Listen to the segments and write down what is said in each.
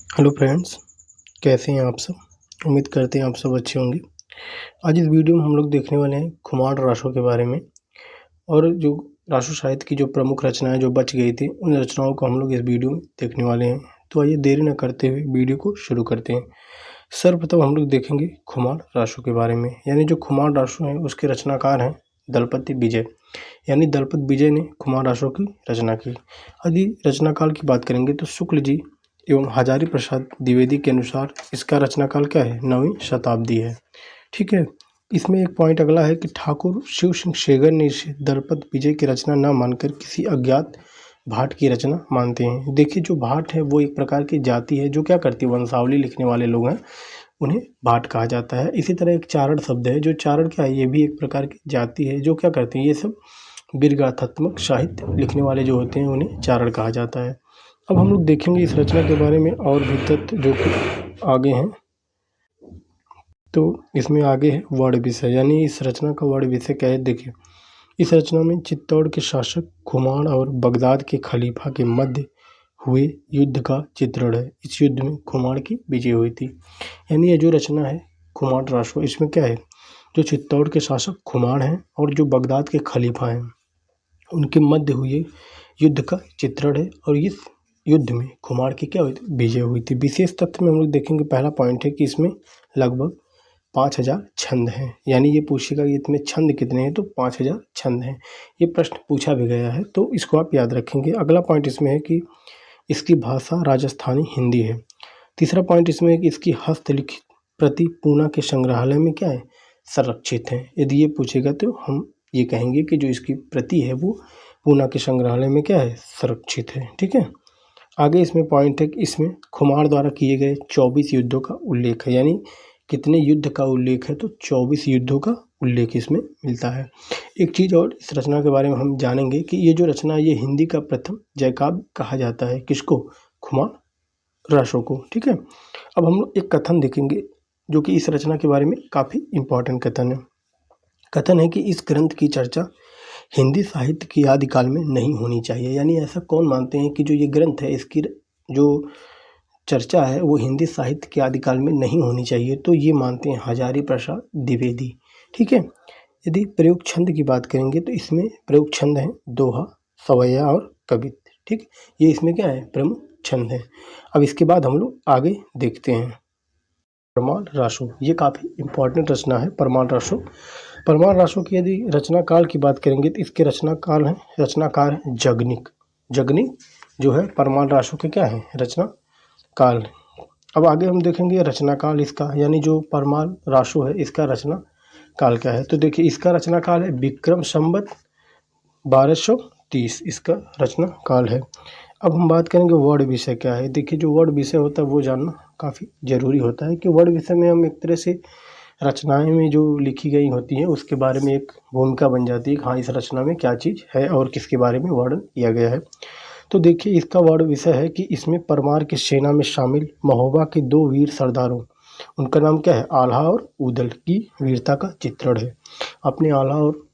Hello friends, कैसे हैं आप सब। उम्मीद करते हैं आप सब अच्छे होंगे। आज इस वीडियो में हम लोग देखने वाले हैं खुमार राशों के बारे में और जो राशो साहित्य की जो प्रमुख रचनाएं जो बच गई थी उन रचनाओं को हम लोग इस वीडियो में देखने वाले हैं। तो आइए देरी न करते हुए वीडियो को शुरू करते हैं। सर्वप्रथम हम लोग देखेंगे खुमार राशों के बारे में, यानी जो खुमार राशो हैं उसके रचनाकार हैं दलपति विजय, यानी दलपत विजय ने खुमार राशों की रचना की। यदि रचनाकाल की बात करेंगे तो शुक्ल जी एवं हजारी प्रसाद द्विवेदी के अनुसार इसका रचनाकाल क्या है, 9वीं शताब्दी है। ठीक है। इसमें एक पॉइंट अगला है कि ठाकुर शिव सिंह सेगर ने इसे दलपत विजय की रचना न मानकर किसी अज्ञात भाट की रचना मानते हैं। देखिए, जो भाट है वो एक प्रकार की जाति है जो क्या करती है, वंशावली लिखने वाले लोग हैं, उन्हें भाट कहा जाता है। इसी तरह एक चारण शब्द है, जो चारण क्या है, ये भी एक प्रकार की जाति है जो क्या करती है, ये सब वीरगाथात्मक साहित्य लिखने वाले जो होते हैं उन्हें चारण कहा जाता है। अब हम लोग देखेंगे इस रचना के बारे में और भी तथ्य जो कि आगे हैं। तो इसमें आगे है वर्ण विषय, यानी इस रचना का वर्ण विषय क्या है। देखिए, इस रचना में चित्तौड़ के शासक खुमान और बगदाद के खलीफा के मध्य हुए युद्ध का चित्रण है। इस युद्ध में खुमान की विजय हुई थी। यानी ये जो रचना है खुमान राशो, इसमें क्या है, जो चित्तौड़ के शासक खुमान हैं और जो बगदाद के खलीफा हैं उनके मध्य हुए युद्ध का चित्रण है। और इस युद्ध में खुमार की क्या हुई थी, विजय हुई थी। विशेष तथ्य में हम लोग देखेंगे, पहला पॉइंट है कि इसमें लगभग 5000 छंद हैं। यानी ये पूछेगा कि इसमें छंद कितने हैं, तो 5000 छंद हैं। ये प्रश्न पूछा भी गया है तो इसको आप याद रखेंगे। अगला पॉइंट इसमें है कि इसकी भाषा राजस्थानी हिंदी है। तीसरा पॉइंट इसमें है कि इसकी हस्तलिखित प्रति पूना के संग्रहालय में क्या है, संरक्षित है। यदि ये पूछेगा तो हम ये कहेंगे कि जो इसकी प्रति है वो पूना के संग्रहालय में क्या है, संरक्षित है। ठीक है। आगे इसमें पॉइंट है कि इसमें खुमार द्वारा किए गए 24 युद्धों का उल्लेख है। यानी कितने युद्ध का उल्लेख है, तो 24 युद्धों का उल्लेख इसमें मिलता है। एक चीज़ और इस रचना के बारे में हम जानेंगे कि ये जो रचना है ये हिंदी का प्रथम जयकाव्य कहा जाता है। किसको, खुमार राशो को। ठीक है। अब हम लोग एक कथन देखेंगे जो कि इस रचना के बारे में काफ़ी इम्पोर्टेंट कथन है। कथन है कि इस ग्रंथ की चर्चा हिंदी साहित्य की आदिकाल में नहीं होनी चाहिए। यानी ऐसा कौन मानते हैं कि जो ये ग्रंथ है इसकी जो चर्चा है वो हिंदी साहित्य के आदिकाल में नहीं होनी चाहिए, तो ये मानते हैं हजारी प्रसाद द्विवेदी। ठीक है। यदि प्रयोग छंद की बात करेंगे तो इसमें प्रयोग छंद हैं दोहा, सवैया और कवित्त। ठीक, ये इसमें क्या है, प्रमुख छंद है। अब इसके बाद हम लोग आगे देखते हैं परमाल राशो। ये काफ़ी इम्पोर्टेंट रचना है परमाल राशो। परमाल राशो की यदि रचनाकाल की बात करेंगे तो इसके रचनाकार हैं जगनिक। जगनिक जो है परमाल राशो के क्या है, रचनाकाल। अब आगे हम देखेंगे रचनाकाल इसका, यानी जो परमाल राशो है इसका रचना काल क्या है। तो देखिए, इसका रचना काल है विक्रम संवत 1230, इसका रचना काल है। अब हम बात करेंगे वर्ड विषय क्या है। देखिए, जो वर्ड विषय होता है वो जानना काफ़ी ज़रूरी होता है कि वर्ड विषय में हम एक तरह से रचनाएं में जो लिखी गई होती हैं उसके बारे में एक भूमिका बन जाती है कि हाँ, इस रचना में क्या चीज़ है और किसके बारे में वर्णन किया गया है। तो देखिए, इसका वर्ड विषय है कि इसमें परमार की सेना में शामिल महोबा के 2 वीर सरदारों, उनका नाम क्या है, आल्हा और उदल की वीरता का चित्रण है। आपने आल्हा और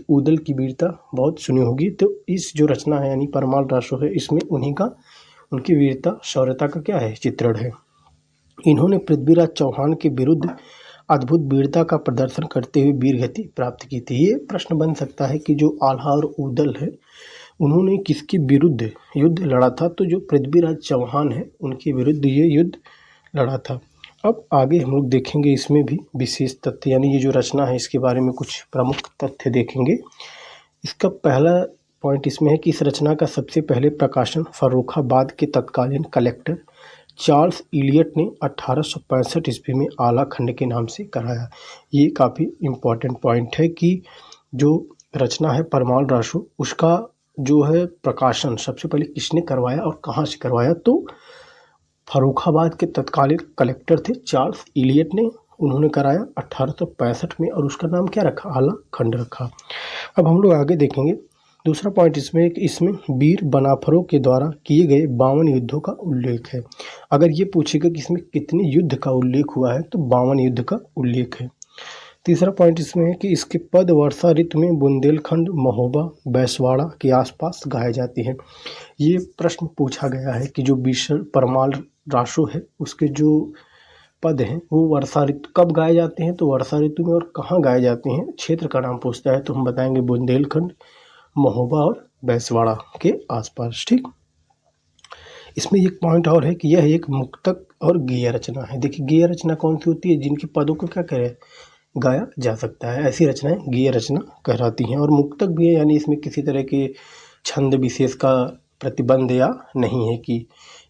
उदल की वीरता बहुत सुनी होगी। तो इस जो रचना है यानी परमाल राशो है इसमें उनकी वीरता शौर्यता का क्या है, चित्रण है। इन्होंने पृथ्वीराज चौहान के विरुद्ध अद्भुत वीरता का प्रदर्शन करते हुए वीरगति प्राप्त की थी। ये प्रश्न बन सकता है कि जो आल्हा और उदल है उन्होंने किसके विरुद्ध युद्ध लड़ा था, तो जो पृथ्वीराज चौहान है उनके विरुद्ध ये युद्ध लड़ा था। अब आगे हम लोग देखेंगे इसमें भी विशेष तथ्य, यानी ये जो रचना है इसके बारे में कुछ प्रमुख तथ्य देखेंगे। इसका पहला पॉइंट इसमें है कि इस रचना का सबसे पहले प्रकाशन फर्रुखाबाद के तत्कालीन कलेक्टर चार्ल्स इलियट ने 1865 ईस्वी में आला खंड के नाम से कराया। ये काफ़ी इम्पोर्टेंट पॉइंट है कि जो रचना है परमाल राशो उसका जो है प्रकाशन सबसे पहले किसने करवाया और कहाँ से करवाया, तो फर्रुखाबाद के तत्कालीन कलेक्टर थे चार्ल्स इलियट ने, उन्होंने कराया 1865 में और उसका नाम क्या रखा, आला खंड रखा। अब हम लोग आगे देखेंगे। दूसरा पॉइंट इसमें है कि इसमें वीर बनाफरों के द्वारा किए गए 52 युद्धों का उल्लेख है। अगर ये पूछेगा कि इसमें कितने युद्ध का उल्लेख हुआ है, तो 52 युद्ध का उल्लेख है। तीसरा पॉइंट इसमें है कि इसके पद वर्षा ऋतु में बुंदेलखंड, महोबा, बैसवाड़ा के आसपास गाए जाते हैं। ये प्रश्न पूछा गया है कि जो परमाल राशो है उसके जो पद हैं वो वर्षा ऋतु कब गाए जाते हैं, तो वर्षा ऋतु में। और कहाँ गाए जाते हैं, क्षेत्र का नाम पूछता है तो हम बताएंगे बुंदेलखंड, महोबा और बैसवाड़ा के आसपास। ठीक, इसमें एक पॉइंट और है कि यह एक मुक्तक और गेय रचना है। देखिए गेय रचना कौन सी होती है, जिनके पदों को क्या करें गाया जा सकता है, ऐसी रचनाएं गेय रचना कहलाती हैं। और मुक्तक भी है, यानी इसमें किसी तरह के छंद विशेष का प्रतिबंध या नहीं है कि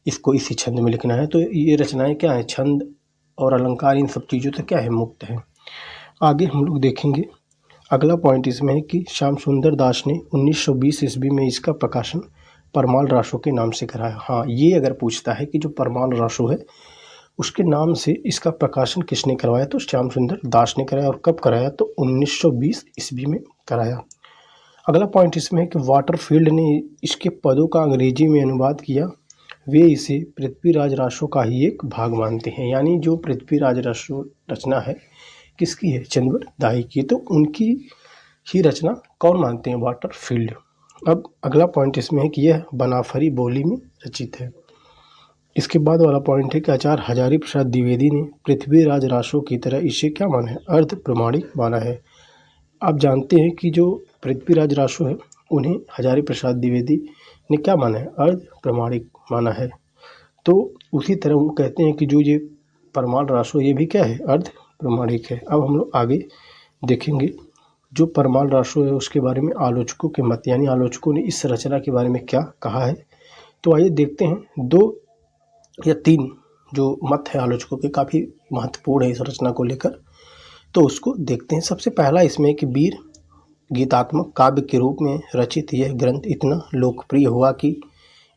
इसको इसी छंद में लिखना है। तो ये रचनाएं क्या है, छंद और अलंकार इन सब चीज़ों से क्या है, मुक्त है। आगे हम लोग देखेंगे, अगला पॉइंट इसमें है कि श्याम सुंदर दास ने 1920 ईस्वी में इसका प्रकाशन परमाल राशो के नाम से कराया। हाँ, ये अगर पूछता है कि जो परमाल राशो है उसके नाम से इसका प्रकाशन किसने करवाया, तो श्याम सुंदर दास ने कराया। और कब कराया, तो 1920 ईस्वी में कराया। अगला पॉइंट इसमें है कि वाटरफील्ड ने इसके पदों का अंग्रेजी में अनुवाद किया। वे इसे पृथ्वीराज राशो का ही एक भाग मानते हैं। यानी जो पृथ्वीराज राशो रचना है किसकी है, चंद्रवर दाई की, तो उनकी ही रचना कौन मानते हैं, वाटरफील्ड। अब अगला पॉइंट इसमें है कि यह बनाफरी बोली में रचित है। इसके बाद वाला पॉइंट है कि आचार्य हजारी प्रसाद द्विवेदी ने पृथ्वीराज राशो की तरह इसे क्या माना है, अर्ध प्रमाणिक माना है। आप जानते हैं कि जो पृथ्वीराज राशो है उन्हें हजारी प्रसाद द्विवेदी ने क्या माना है, अर्ध प्रमाणिक माना है। तो उसी तरह वो कहते हैं कि जो ये परमाल राशो ये भी क्या है, अर्ध प्रमाणिक है। अब हम लोग आगे देखेंगे जो परमाल राशो है उसके बारे में आलोचकों के मत, यानी आलोचकों ने इस रचना के बारे में क्या कहा है। तो आइए देखते हैं, 2 या 3 जो मत है आलोचकों के काफ़ी महत्वपूर्ण है इस रचना को लेकर, तो उसको देखते हैं। सबसे पहला इसमें कि वीर गीतात्मक काव्य के रूप में रचित यह ग्रंथ इतना लोकप्रिय हुआ कि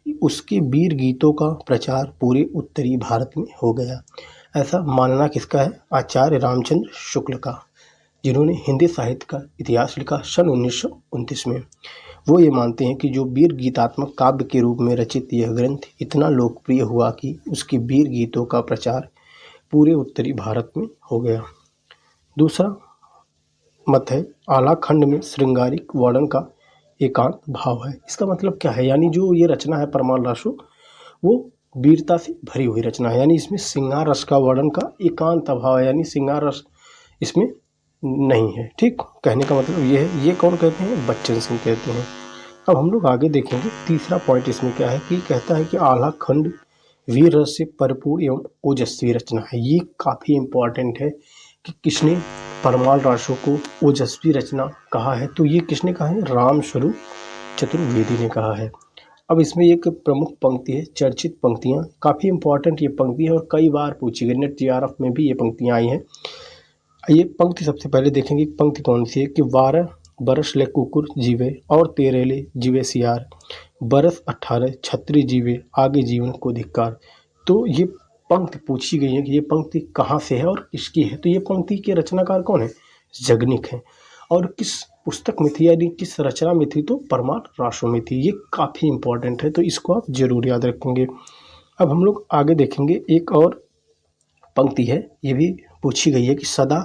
उसके वीर गीतों का प्रचार पूरे उत्तरी भारत में हो गया। ऐसा मानना किसका है, आचार्य रामचंद्र शुक्ल का, जिन्होंने हिंदी साहित्य का इतिहास लिखा सन 1929 में। वो ये मानते हैं कि जो वीर गीतात्मक काव्य के रूप में रचित यह ग्रंथ इतना लोकप्रिय हुआ कि उसके वीर गीतों का प्रचार पूरे उत्तरी भारत में हो गया। दूसरा मत है आलाखंड में श्रृंगारिक वर्णन का एकांत भाव है। इसका मतलब क्या है, यानी जो ये रचना है परमाल राशो वो वीरता से भरी हुई रचना है, यानी इसमें श्रृंगार रस का वर्णन का एकांत अभाव है, यानी श्रृंगार रस इसमें नहीं है। ठीक, कहने का मतलब ये है। ये कौन कहते हैं, बच्चन सिंह कहते हैं। अब हम लोग आगे देखेंगे, तीसरा पॉइंट इसमें क्या है कि कहता है कि आलाखंड वीर रस से भरपूर एवं ओजस्वी रचना है। ये काफ़ी इम्पॉर्टेंट है कि किसने परमाल राशो को ओजस्वी रचना कहा है, तो ये किसने कहा है, रामस्वरूप चतुर्वेदी ने कहा है। अब इसमें एक प्रमुख पंक्ति है, चर्चित पंक्तियाँ, काफ़ी इंपॉर्टेंट ये पंक्ति है और कई बार पूछी गई, नेट TRF में भी ये पंक्तियाँ आई हैं। ये पंक्ति सबसे पहले देखेंगे पंक्ति कौन सी है कि 12 बरस ले कुकुर जीवे और 13 ले जीवे सियार, बरस 18 छत्री जीवे आगे जीवन को धिक्कार। तो ये पंक्ति पूछी गई है कि ये पंक्ति कहाँ से है और किसकी है। तो ये पंक्ति के रचनाकार कौन है, जगनिक है। और किस पुस्तक में थी, यानी किस रचना में थी, तो परमाल राशो में थी। ये काफ़ी इंपॉर्टेंट है, तो इसको आप जरूर याद रखेंगे। अब हम लोग आगे देखेंगे, एक और पंक्ति है, ये भी पूछी गई है कि सदा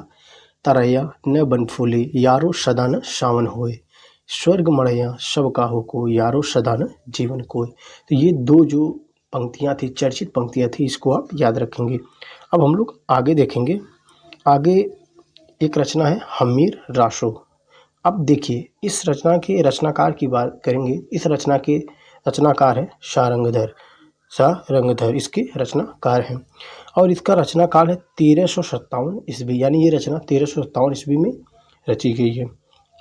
तरैया न बन फूले यारो सदा न सावन होए, स्वर्ग मड़ैया सब काहो को यारो सदा न जीवन कोय। तो ये 2 जो पंक्तियाँ थी, चर्चित पंक्तियाँ थी, इसको आप याद रखेंगे। अब हम लोग आगे देखेंगे, आगे एक रचना है हम्मीर राशो। अब देखिए इस रचना के रचनाकार की बात करेंगे। इस रचना के रचनाकार है सारंगधर इसके रचनाकार हैं। और इसका रचनाकाल है 1357 ईस्वी, यानी ये रचना 1357 ईस्वी में रची गई है।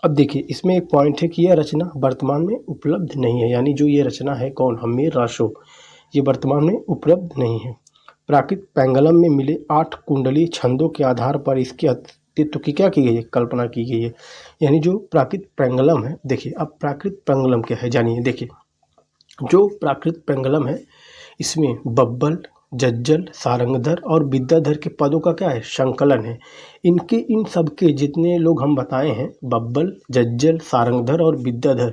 अब देखिए इसमें एक पॉइंट है कि यह रचना वर्तमान में उपलब्ध नहीं है, यानी जो ये रचना है कौन, हम्मीर राशो, ये वर्तमान में उपलब्ध नहीं है। प्राकृत पैंगलम में मिले 8 कुंडली छंदों के आधार पर इसके अस्तित्व की क्या की गई है, कल्पना की गई है। यानी जो प्राकृत पैंगलम है, देखिए अब प्राकृत पैंगलम क्या है जानिए। देखिए जो प्राकृत पैंगलम है इसमें बब्बल, जज्जल, सारंगधर और विद्याधर के पदों का क्या है, संकलन है। इनके इन सब के जितने लोग हम बताए हैं, बब्बल, जज्जल, सारंगधर और विद्याधर,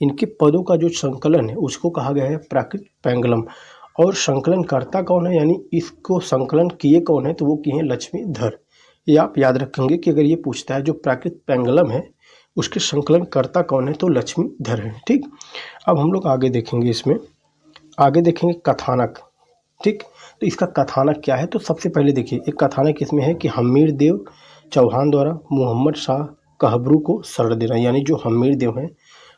इनके पदों का जो संकलन है उसको कहा गया है प्राकृत पैंगलम। और संकलनकर्ता कौन है, यानी इसको संकलन किए कौन है, तो वो किए हैं लक्ष्मीधर। ये आप याद रखेंगे कि अगर ये पूछता है जो प्राकृत पैंगलम है उसके संकलनकर्ता कौन है, तो लक्ष्मीधर है। ठीक, अब हम लोग आगे देखेंगे, इसमें आगे देखेंगे कथानक। ठीक। तो इसका कथानक क्या है, तो सबसे पहले देखिए एक कथानक इसमें है कि हमीर देव चौहान द्वारा मोहम्मद शाह कहबरू को शरण देना, यानी जो हमीर देव हैं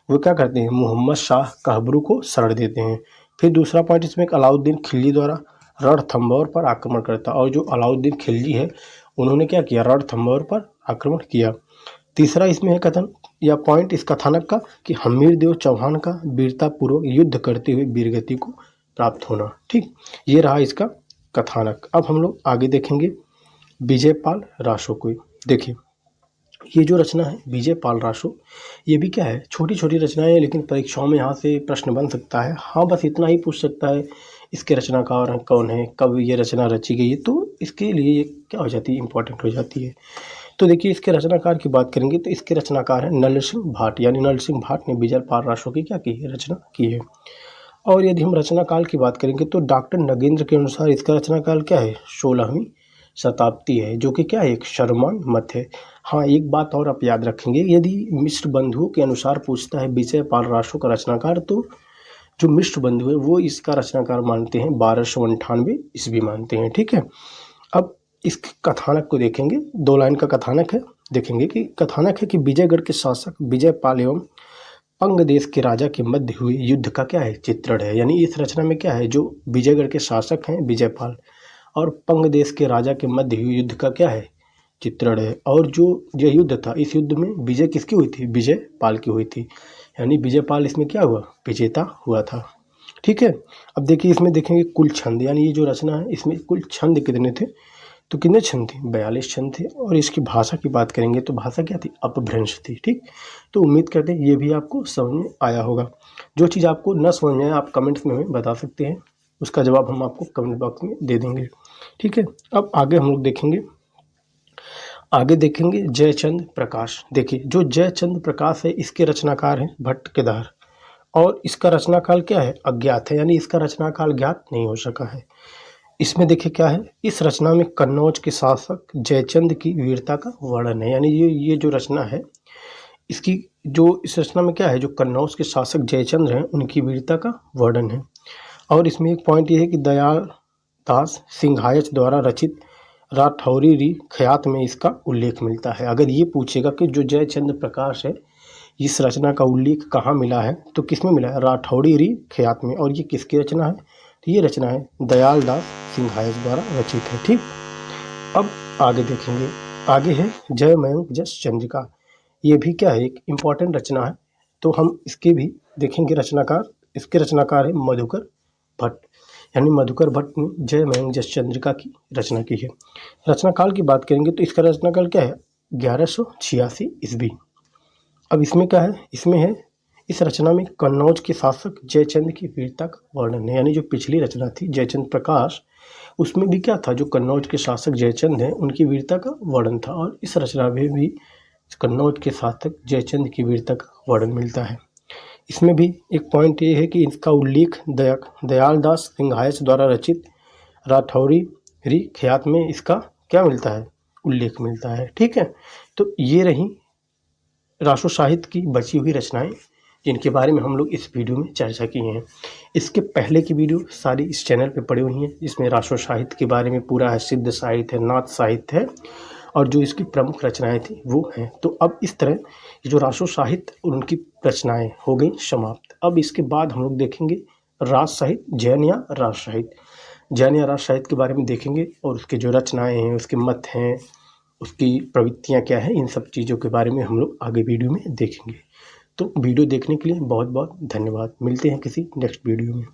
वो क्या करते हैं, मोहम्मद शाह कहबरू को शरण देते हैं। फिर दूसरा पॉइंट इसमें एक अलाउद्दीन खिलजी द्वारा रणथंभौर पर आक्रमण करता, और जो अलाउद्दीन खिलजी है उन्होंने क्या किया, रणथंभौर पर आक्रमण किया। तीसरा इसमें है कथन या पॉइंट इस कथानक का कि हमीर देव चौहान का वीरतापूर्वक युद्ध करते हुए वीरगति को प्राप्त होना। ठीक, ये रहा इसका कथानक। अब हम लोग आगे देखेंगे विजयपाल रासो को। देखिए ये जो रचना है विजयपाल रासो, ये भी क्या है, छोटी छोटी रचनाएं हैं, लेकिन परीक्षाओं में यहाँ से प्रश्न बन सकता है। हाँ, बस इतना ही पूछ सकता है इसके रचनाकार कौन है, कब ये रचना रची गई है, तो इसके लिए ये क्या हो जाती है, इंपॉर्टेंट हो जाती है। तो देखिए इसके रचनाकार की बात करेंगे तो इसके रचनाकार है नल सिंह भाट, यानी नल सिंह भाट ने विजयपाल रासो की क्या की, रचना की है। और यदि हम रचनाकाल की बात करेंगे तो डॉक्टर नगेंद्र के अनुसार इसका रचनाकाल क्या है, 16वीं शताब्दी है, जो कि क्या है, एक सर्वमान्य मत है। हाँ, एक बात और आप याद रखेंगे, यदि मिश्र बंधुओं के अनुसार पूछता है विजयपाल रासो का रचनाकार, तो जो मिश्र बंधु है वो इसका रचनाकार मानते हैं 1298 ईस्वी मानते हैं। ठीक है, अब इस कथानक को देखेंगे, 2 लाइन का कथानक है। देखेंगे कि कथानक है कि विजयगढ़ के शासक विजयपाल एवं पंग देश के राजा के मध्य हुए युद्ध का क्या है, चित्रण है। यानी इस रचना में क्या है, जो विजयगढ़ के शासक हैं विजयपाल और पंग देश के राजा के मध्य हुए युद्ध का क्या है, चित्रण है। और जो यह युद्ध था, इस युद्ध में विजय किसकी हुई थी, विजयपाल की हुई थी, यानी विजयपाल इसमें क्या हुआ, विजेता हुआ था। ठीक है, अब देखिए इसमें देखेंगे कुल छंद, यानी ये जो रचना है इसमें कुल छंद कितने थे, तो कितने छंद थे, 42 छंद थे। और इसकी भाषा की बात करेंगे तो भाषा क्या थी, अपभ्रंश थी। ठीक, तो उम्मीद करते हैं ये भी आपको समझ में आया होगा। जो चीज़ आपको न समझ में आए आप कमेंट्स में हमें बता सकते हैं, उसका जवाब हम आपको कमेंट बॉक्स में दे देंगे। ठीक है, अब आगे हम लोग देखेंगे जयचंद प्रकाश। देखिए जो जयचंद प्रकाश है इसके रचनाकार हैं भट्ट केदार, और इसका रचनाकाल क्या है, अज्ञात है, यानी इसका रचनाकाल ज्ञात नहीं हो सका है। इसमें देखिए क्या है, इस रचना में कन्नौज के शासक जयचंद की वीरता का वर्णन है। यानी ये जो रचना है इसकी जो इस रचना में क्या है, जो कन्नौज के शासक जयचंद हैं उनकी वीरता का वर्णन है। और इसमें एक पॉइंट ये है कि दयाल दास सिंघायत द्वारा रचित राठौरी री ख्यात में इसका उल्लेख मिलता है। अगर ये पूछेगा कि जो जयचंद प्रकाश है इस रचना का उल्लेख कहाँ मिला है, तो किस में मिला है, राठौड़ी री ख्यात में। और ये किसकी रचना है, तो ये रचना है दयाल दास सिंघायत द्वारा रचित है। ठीक, अब आगे देखेंगे, आगे है जय मयंक जस चंद्रिका। ये भी क्या है, एक इम्पॉर्टेंट रचना है, तो हम इसके भी देखेंगे रचनाकार। इसके रचनाकार है मधुकर भट्ट, यानी मधुकर भट्ट ने जय मयंक जस चंद्रिका की रचना की है। रचनाकाल की बात करेंगे तो इसका रचनाकाल क्या है, 1186 ईस्वी। अब इसमें क्या है, इसमें है इस रचना में कन्नौज के शासक जयचंद की वीरता का वर्णन है। यानी जो पिछली रचना थी जयचंद प्रकाश, उसमें भी क्या था, जो कन्नौज के शासक जयचंद हैं उनकी वीरता का वर्णन था, और इस रचना में भी कन्नौज के शासक जयचंद की वीरता का वर्णन मिलता है। इसमें भी एक पॉइंट ये है कि इसका उल्लेख दयाल दास सिंघायत द्वारा रचित राठौरी री ख्यात में इसका क्या मिलता है, उल्लेख मिलता है। ठीक है, तो ये रही रासो साहित्य की बची हुई रचनाएं जिनके बारे में हम लोग इस वीडियो में चर्चा किए हैं। इसके पहले की वीडियो सारी इस चैनल पे पड़ी हुई हैं, जिसमें रासो साहित्य के बारे में पूरा है, सिद्ध साहित्य है, नाथ साहित्य है, और जो इसकी प्रमुख रचनाएं थी वो हैं। तो अब इस तरह जो रासो साहित्य और उनकी रचनाएं हो गई समाप्त। अब इसके बाद हम लोग देखेंगे रास साहित्य, जैन या रास साहित्य। जैन या रास साहित्य के बारे में देखेंगे, और उसके जो रचनाएं हैं, उसके मत हैं, उसकी प्रवृत्तियाँ क्या हैं, इन सब चीज़ों के बारे में हम लोग आगे वीडियो में देखेंगे। तो वीडियो देखने के लिए बहुत बहुत धन्यवाद। मिलते हैं किसी नेक्स्ट वीडियो में।